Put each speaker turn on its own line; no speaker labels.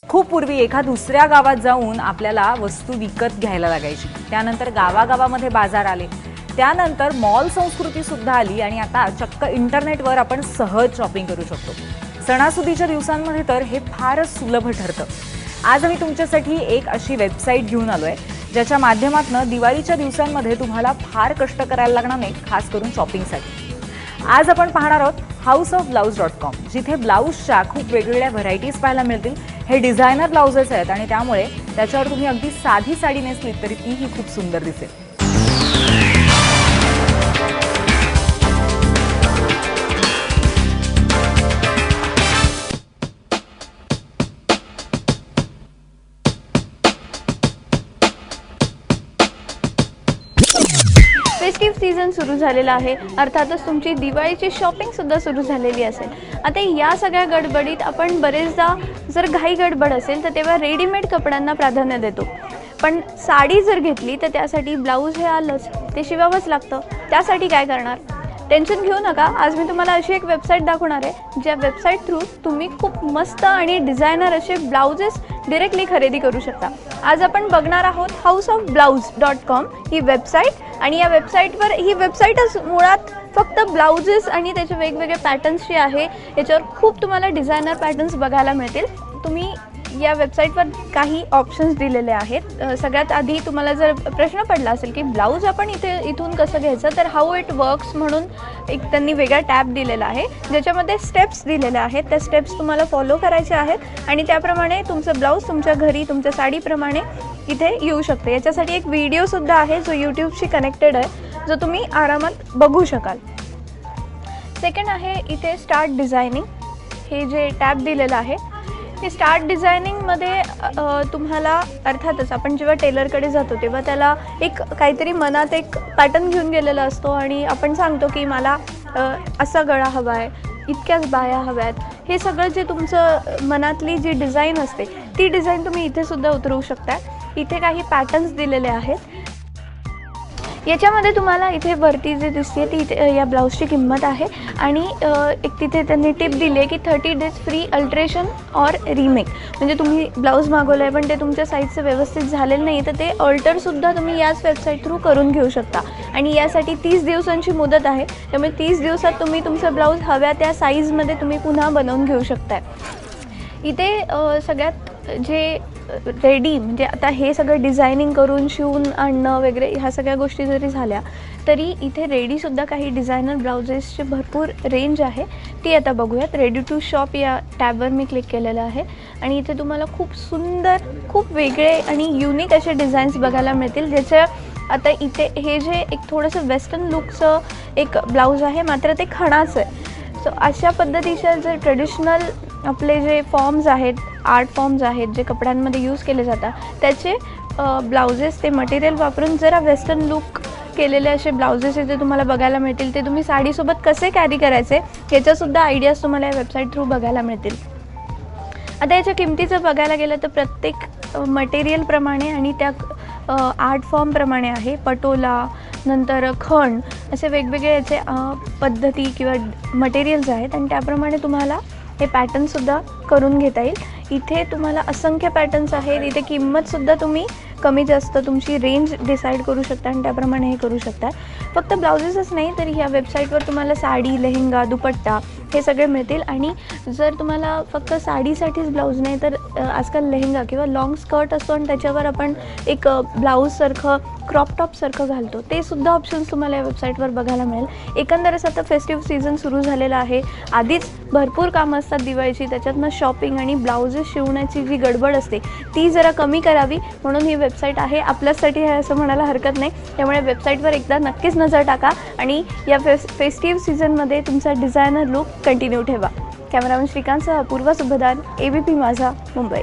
खूप पूर्वी एका दुसऱ्या गावात जाऊन आपल्याला वस्तू विकत घ्यायला लागायची। त्यानंतर गावागावामध्ये बाजार आले, त्यानंतर मॉल संस्कृती सुद्धा आली आणि आता चक्क इंटरनेटवर आपण सहज शॉपिंग करू शकतो। सणासुदीच्या दिवसांमध्ये तर हे फारच सुलभ ठरतं। आज आम्ही तुमच्यासाठी एक अशी वेबसाईट घेऊन आलोय ज्याच्या माध्यमातून दिवाळीच्या दिवसांमध्ये तुम्हाला फार कष्ट करायला लागणार नाही, खास करून शॉपिंगसाठी। आज आपण पाहणार आहोत houseofblouse.com, जिथे ब्लाउजच्या खूप वेगवेगळ्या व्हरायटीज पाहायला मिळतील। हे डिझायनर ब्लाउजेस आहेत आणि त्यामुळे त्याच्यावर तुम्ही अगदी साधी साडी नेसलीत तरी तीही खूप सुंदर दिसेल।
फेस्टिव्ह सीझन सुरू झालेला आहे, अर्थातच तुमची दिवाळीची शॉपिंग सुद्धा सुरू झालेली असेल। आता या सगळ्या गडबडीत आपण बरेचदा जर घाई गडबड असेल तर तेव्हा रेडीमेड कपड्यांना प्राधान्य देतो, पण साडी जर घेतली तर त्यासाठी ब्लाऊज हे आलंच, ते शिवावंच लागतं। त्यासाठी काय करणार? टेन्शन घेऊ नका, आज मी तुम्हाला अशी एक वेबसाईट दाखवणार आहे ज्या वेबसाईट थ्रू तुम्ही खूप मस्त आणि डिझायनर असे ब्लाउजेस डायरेक्टली खरेदी करू शकता। आज आपण बघणार आहोत houseofblouse.com ही वेबसाईट, आणि या वेबसाईटवर ही वेबसाईटच मुळात फक्त ब्लाउजेस आणि त्याचे वेगवेगळे पॅटर्न्सचे आहे। याच्यावर खूप तुम्हाला डिझायनर पॅटर्न्स बघायला मिळतील। तुम्ही या वेबसाईटवर काही ऑप्शन्स दिलेले आहेत। सगळ्यात आधी तुम्हाला जर प्रश्न पडला असेल की ब्लाऊज आपण इथून कसं घ्यायचं, तर हाऊ इट वर्क्स म्हणून एक त्यांनी वेगळा टॅब दिलेला आहे ज्याच्यामध्ये स्टेप्स दिलेल्या आहेत। त्या स्टेप्स तुम्हाला फॉलो करायच्या आहेत आणि त्याप्रमाणे तुमचं ब्लाऊज तुमच्या घरी तुमच्या साडीप्रमाणे इथे येऊ शकते। याच्यासाठी एक व्हिडिओसुद्धा आहे जो यूट्यूबशी कनेक्टेड आहे, जो तुम्ही आरामात बघू शकाल। सेकंड आहे इथे स्टार्ट डिझायनिंग, हे जे टॅब दिलेलं आहे हे स्टार्ट डिझायनिंगमध्ये तुम्हाला अर्थातच आपण जेव्हा टेलरकडे जातो तेव्हा त्याला एक काहीतरी मनात एक पॅटर्न घेऊन गेलेला असतो आणि आपण सांगतो की मला असा गळा हवा आहे, इतक्याच बाया हव्या आहेत। हे सगळं जे तुमचं मनातली जी डिझाईन असते ती डिझाईन तुम्ही इथे सुद्धा उतरवू शकता। इथे काही पॅटर्न्स दिलेले आहेत। याच्यामध्ये तुम्हाला इथे वरती जे दिसते ती या ब्लाऊजची किंमत आहे आणि एक तिथे त्यांनी टिप दिली आहे की 30 डेज फ्री अल्ट्रेशन और रिमेक, म्हणजे तुम्ही ब्लाऊज मागवलं आहे पण ते तुमच्या साईजचं व्यवस्थित झालेलं नाही तर ते अल्टरसुद्धा तुम्ही याच वेबसाईट थ्रू करून घेऊ शकता आणि यासाठी 30 दिवसांची मुदत आहे। त्यामुळे 30 दिवसात तुम्ही तुमचं ब्लाऊज हव्या त्या साईजमध्ये तुम्ही पुन्हा बनवून घेऊ शकताय। इथे सगळ्यात जे रेडी, म्हणजे आता हे सगळं डिझायनिंग करून शिवून आणणं वगैरे ह्या सगळ्या गोष्टी जरी झाल्या तरी इथे रेडीसुद्धा काही डिझायनर ब्लाउजेसचे भरपूर रेंज आहे, ती आता बघूयात। रेडी टू शॉप या टॅबवर मी क्लिक केलेलं आहे आणि इथे तुम्हाला खूप सुंदर, खूप वेगळे आणि युनिक असे डिझाईन्स बघायला मिळतील। ज्याच्या आता इथे हे जे एक थोडंसं वेस्टर्न लुकचं एक ब्लाऊज आहे, मात्र ते खणाचं आहे। सो अशा पद्धतीच्या जे ट्रेडिशनल आपले जे फॉर्म्स आहेत, आर्ट फॉर्म्स आहेत जे कपड्यांमध्ये यूज केले जातात, त्याचे ब्लाउजेस ते मटेरियल वापरून जरा वेस्टर्न लुक केलेले असे ब्लाउजेस इथे तुम्हाला बघायला मिळतील। ते तुम्ही साडीसोबत कसे कॅरी करायचे याच्यासुद्धा आयडियाज तुम्हाला या वेबसाईट थ्रू बघायला मिळतील। आता याच्या किमतीचं बघायला गेलं तर प्रत्येक मटेरियलप्रमाणे आणि त्या आर्ट फॉर्मप्रमाणे आहे। पटोला, नंतर खण, असे वेगवेगळे याचे पद्धती किंवा मटेरियल्स आहेत आणि त्याप्रमाणे तुम्हाला हे पॅटर्नसुद्धा करून घेता येईल। इथे तुम्हाला असंख्य पॅटर्न्स आहेत। इथे किंमतसुद्धा तुम्ही कमी जास्त तुमची रेंज डिसाईड करू शकता आणि त्याप्रमाणे हे करू शकता। फक्त ब्लाउजेसच नाही तर ह्या वेबसाईटवर तुम्हाला साडी, लेहंगा, दुपट्टा हे सगळे मिळतील आणि जर तुम्हाला फक्त साडीसाठीच ब्लाऊज नाही तर आजकाल लेहंगा किंवा लॉंग स्कर्ट असतो आणि त्याच्यावर आपण एक ब्लाऊजसारखं क्रॉप टॉपसारखं घालतो, ते सुद्धा ऑप्शन्स तुम्हाला या वेबसाईटवर बघायला मिळेल। एकंदरच आता फेस्टिव्ह सीझन सुरू झालेला आहे, आधीच भरपूर कामं असतात दिवाळीची, त्याच्यातनं शॉपिंग आणि ब्लाउजेस शिवण्याची जी गडबड असते ती जरा कमी करावी म्हणून ही वेबसाईट आहे, आपल्यासाठी आहे असं म्हणायला हरकत नाही। त्यामुळे वेबसाईटवर एकदा नक्कीच नजर टाका आणि या फेस्टिव्ह सीझनमध्ये तुमचा डिझायनर लुक कंटिन्यू ठेवा। कॅमेरामन श्रीकांतसह अपूर्वा सुभदान, ABP माझा, मुंबई।